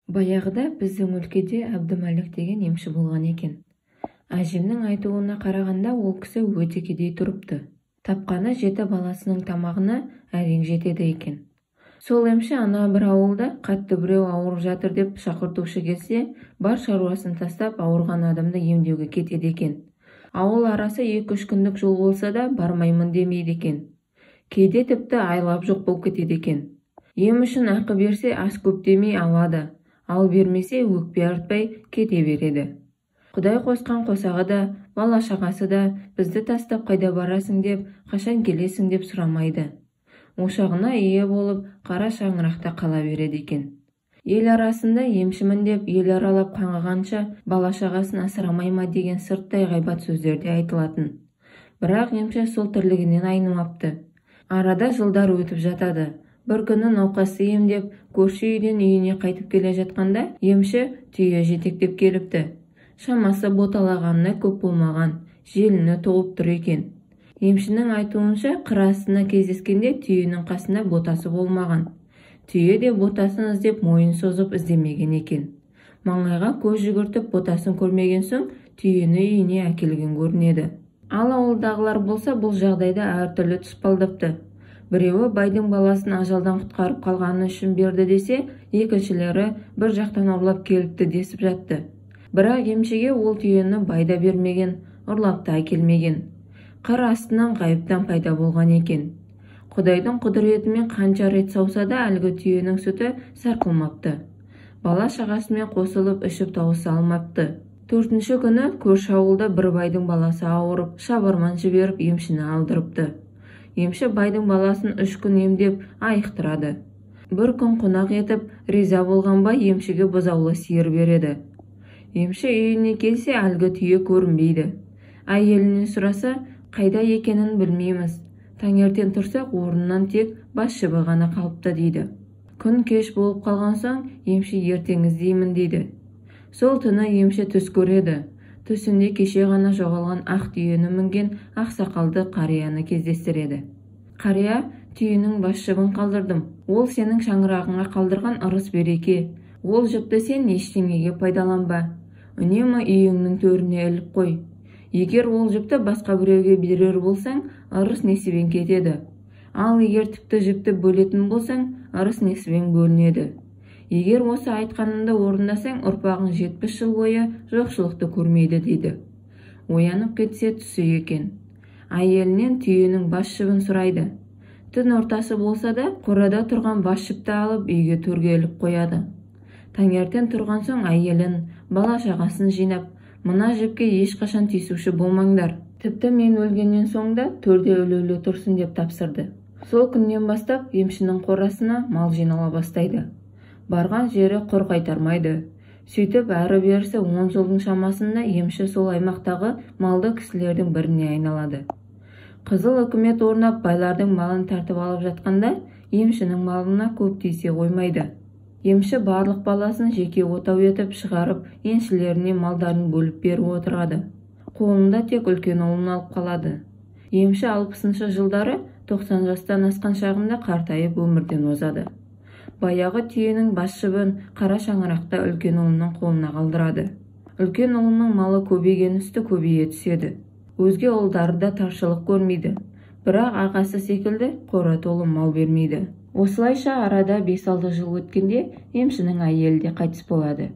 Баяғыда біздің өлкеде Әбдімәлік деген емші болған екен. Әжемнің айтуына қарағанда ол кісі өте кедей тұрыпты. Тапқаны 7 баласының тамағына әрең жетеді екен. Сол емші ана бір ауылда қатты біреу ауырып жатыр деп шақыртушы келсе, бар шаруасын тастап ауырған адамды емдеуге кетеді екен. Ауыл арасы 2-3 күндік жол болса да бармаймын демейді екен. Кейде тіпті айлап жоқ болып кетеді екен. Ем үшін ақы берсе аз көп демей алады, ал бермесе өкпе артпай кете береді. Құдай қосқан қосағы да, бала шағасы да бізді тастап қайда барасың деп, қашан келесің деп сұрамайды. Ошағына ие болып, қара шаңырақта қала береді екен. Ел арасында емшімін деп ел аралап қаңғығанша бала шағасын асырамай ма деген сырттай ғайбат сөздерде айтылатын. Бірақ емші сол тірлігінен айнымапты. Арада жылдар өтіп жатады. Бір күні науқасты емдеп, көрші үйден үйіне қайтып келе жатқанда, емші түйе жетектеп келіпті. Шамасы боталағанына көп болмаған, желіні тоғып тұр екен. Емшінің айтуынша қыр астына кездескенде түйенің қасында ботасы болмаған. Түйе де ботасын іздеп мойын созып іздемеген екен. Маңайға көз жүгіртіп ботасын көрмеген соң түйені үйіне әкелген көрінеді. Ал ауылдағылар болса бұл жағдайда әртүрлі тұспалдапты. Біреуі байдың баласын ажалдан құтқарып қалғаны үшін берді десе, екіншілері бір жақтан ұрлап келіпті десіп жатты. Бірақ емшіге ол түйені байда бермеген, ұрлап та әкелмеген. Қыр астынан ғайыптан пайда болған екен. Құдайдың құдіретімен қанша рет сауса да әлгі түйенің сүті сарқылмапты. Бала шағасымен қосылып ішіп тауыса алмапты. 4-ші күні көрші ауылда бір байдың баласы ауырып, шабарман жіберіп емшіні алдырыпты. Емші байдың баласын 3 күн емдеп айықтырады. Бір күн қонақ етіп, риза болған бай емшіге бұзаулы сиыр береді. Емші үйіне келсе, әлгі түйе көрінбейді. Әйелінен сұраса, қайда екенін білмейміз. Таңертең тұрсақ, орнынан тек бас жібі ғана қалыпты дейді. Күн кеш болып қалған соң, емші ертең іздеймін дейді. Сол түні емші түс көреді. Түсінде кеше ғана жоғалған ақ түйені мінген ақсақалды қарияны кездестіреді. Қария, түйенің бас жібін қалдырдым. Ол сенің шаңырағыңа қалдырған ырыс береке. Ол жіпті сен ештеңеге пайдаланба. Үнемі үйіңнің төріне іліп қой. Егер ол жіпті басқа біреуге берер болсаң, ырыс несібен кетеді. Ал егер тіпті жіпті бөлетін болсаң, ырыс несібен бөлінеді. Егер осы айтқанымды орындасаң, ұрпағың 70 жыл бойы жоқшылықты көрмейді дейді. Оянып кетсе түсі екен. Әйелінен түйенің бас жібін сұрайды. Түн ортасы болса да, қорада тұрған бас жіпті алып үйге төрге іліп қояды. Таңертең тұрған соң әйелін, бала шағасын жинап, мына жіпке ешқашан тиісуші болмаңдар. Тіпті мен өлгеннен соң да төрде өлі тұрсын деп тапсырды. Сол күннен бастап емшінің қорасына мал жинала бастайды. Барған жері құр қайтармайды. Сөйтіп әрі берісі 10 жылдың шамасында емші сол аймақтағы малды кісілердің біріне айналады. Қызыл үкімет орнап байлардың малын тартып алып жатқанда, емшінің малына көп тиісе қоймайды. Емші барлық баласын жеке отау етіп шығарып, еншілеріне малдарын бөліп беріп отырады. Қолында тек үлкен ұлын алып қалады. Емші 60-шы жылдары 90 жастан асқан шағында қартайып өмірден озады. Баяғы түйенің бас жібін қара шаңырақта үлкен ұлының қолына қалдырады. Үлкен ұлының малы көбейген үсті көбейе түседі. Өзге ұлдары да таршылық көрмейді. Бірақ ағасы секілді қора толы мал бермейді. Осылайша арада 5-6 жыл өткенде емшінің әйелі де қайтыс болады.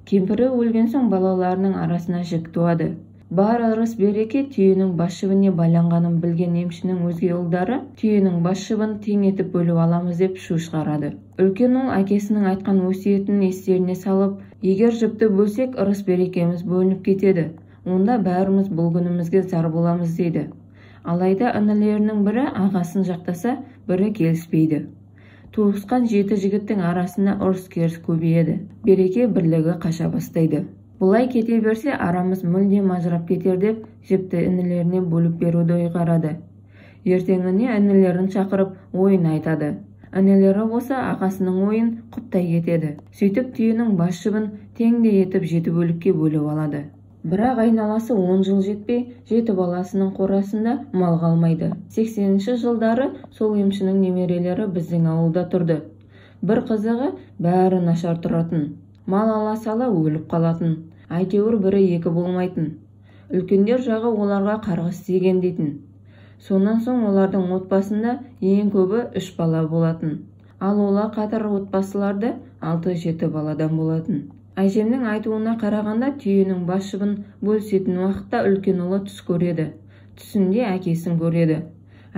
Кемпірі өлген соң балаларының арасына жік туады. Бар ырыс береке түйенің бас жібіне байланғанын білген емшінің өзге ұлдары түйенің бас жібін тең етіп бөліп аламыз деп шу шығарады. Үлкен ұл әкесінің айтқан өсиетін естеріне салып, егер жіпті бөлсек ырыс берекеміз бөлініп кетеді. Онда бәріміз бұл күнімізге зар боламыз дейді. Алайда інілерінің бірі ағасын жақтаса, бірі келіспейді. Туысқан 7 жігіттің арасында ұрыс-керіс көбейеді. Береке бірлігі қаша бастайды. Бұлай кете берсе арамыз мүлдем ажырап кетер деп, жіпті інілеріне бөліп беруді ұйғарады. Ертеңіне інілерін шақырып ойын айтады. Інілері болса ағасының ойын құптай кетеді. Сөйтіп түйенің бас жібін теңдей етіп 7 бөлікке бөліп алады. Бірақ айналасы 10 жыл жетпей, 7 баласының қорасында мал қалмайды. 80-ші жылдары сол емшінің немерелері біздің ауылда тұрды. Бір қызығы бәрі нашар тұратын. Мал ала сала өліп қалатын. Әйтеуір бірі екі болмайтын. Үлкендер жағы оларға қарғыс істеген дейтін. Сонан соң олардың отбасында ең көбі 3 бала болатын. Ал олар қатар отбасыларды 6-7 баладан болатын. Әжемнің айтуына қарағанда түйенің бас жібін бөлісетін уақытта үлкен ұлы түс көреді. Түсінде әкесін көреді.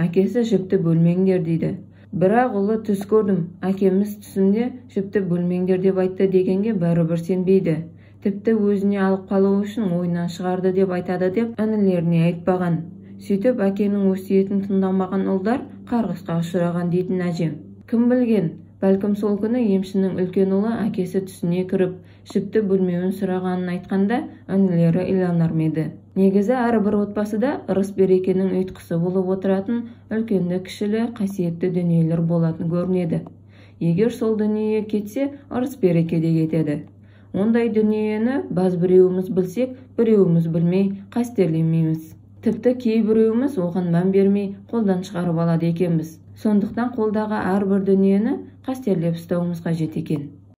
Әкесі жіпті бөлмеңдер дейді. Бірақ ұлы түс көрдім, әкеміз түсімде жіпті бөлмеңдер деп айтты дегенге бәрібір сенбейді. Тіпті өзіне алып қалу үшін ойынан шығарды деп айтады деп інілеріне айтпаған. Сөйтіп әкенің өсиетін тыңдамаған ұлдар қарғысқа ұшыраған дейтін әжем. Кім білген, бәлкім сол күні емшінің үлкен ұлы әкесі түсіне кіріп, жіпті бөлмеуін сұрағанын айтқанда інілері иланар ма еді. Негізі әрбір отбасыда ырыс-берекенің ұйытқысы болып отыратын үлкенді-кішілі қасиетті дүниелер болатын көрінеді. Егер сол дүние кетсе, ырыс-береке де кетеді. Ондай дүниені баз біреуіміз білсек, біреуіміз білмей қастерлемейміз. Тіпті кейбіреуіміз оған мән бермей қолдан шығарып алады екенбіз. Сондықтан қолдағы әрбір дүниені қастерлеп ұстауымыз қажет екен.